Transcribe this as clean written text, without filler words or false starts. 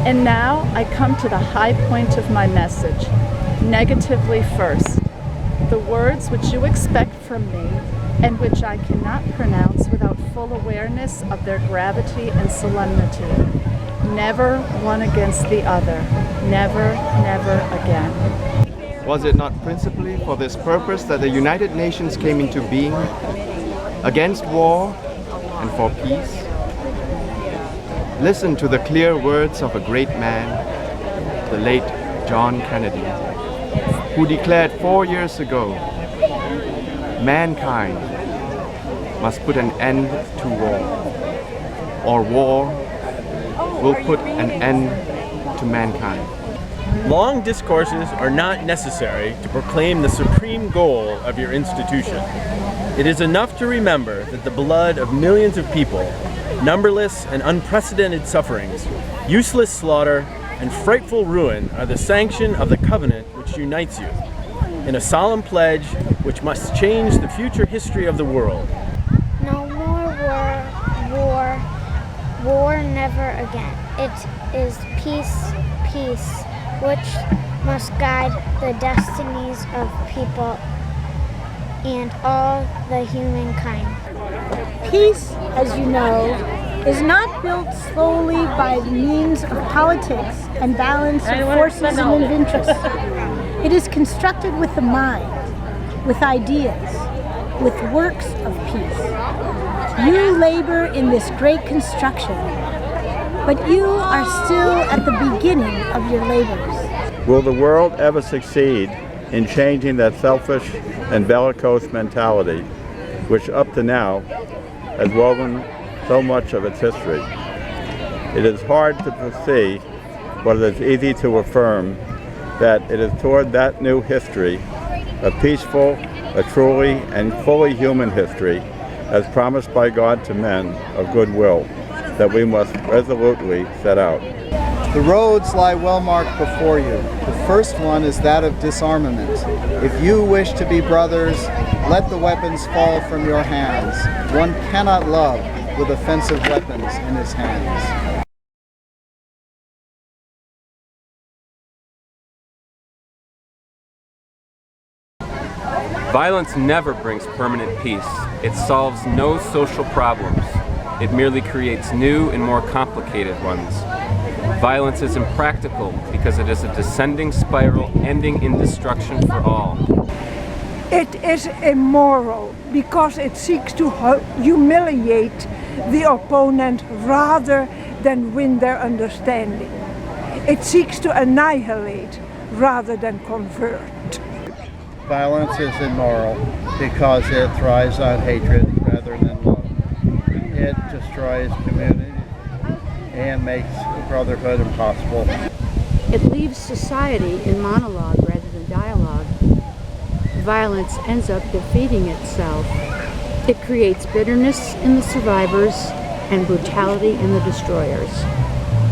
And now I come to the high point of my message, negatively first. The words which you expect from me and which I cannot pronounce without full awareness of their gravity and solemnity. Never one against the other. Never, never again. Was it not principally for this purpose that the United Nations came into being? Against war and for peace? Listen to the clear words of a great man, the late John Kennedy, who declared 4 years ago, mankind must put an end to war, or war will put an end to mankind. Long discourses are not necessary to proclaim the supreme goal of your institution. It is enough to remember that the blood of millions of people, numberless and unprecedented sufferings, useless slaughter, and frightful ruin are the sanction of the covenant which unites you, in a solemn pledge which must change the future history of the world. No more war never again. It is peace, which must guide the destinies of people and all the humankind. Peace, as you know, is not built slowly by means of politics and balance of forces and of interests. It is constructed with the mind, with ideas, with works of peace. You labor in this great construction, but you are still at the beginning of your labors. Will the world ever succeed in changing that selfish and bellicose mentality which up to now has woven so much of its history? It is hard to foresee, but it is easy to affirm that it is toward that new history, a peaceful, a truly and fully human history, as promised by God to men of goodwill, that we must resolutely set out. The roads lie well marked before you. The first one is that of disarmament. If you wish to be brothers, let the weapons fall from your hands. One cannot love with offensive weapons in his hands. Violence never brings permanent peace. It solves no social problems. It merely creates new and more complicated ones. Violence is impractical because it is a descending spiral ending in destruction for all. It is immoral because it seeks to humiliate the opponent rather than win their understanding. It seeks to annihilate rather than convert. Violence is immoral because it thrives on hatred rather than love. It destroys community and makes brotherhood impossible. It leaves society in monologue rather than dialogue. Violence ends up defeating itself. It creates bitterness in the survivors and brutality in the destroyers.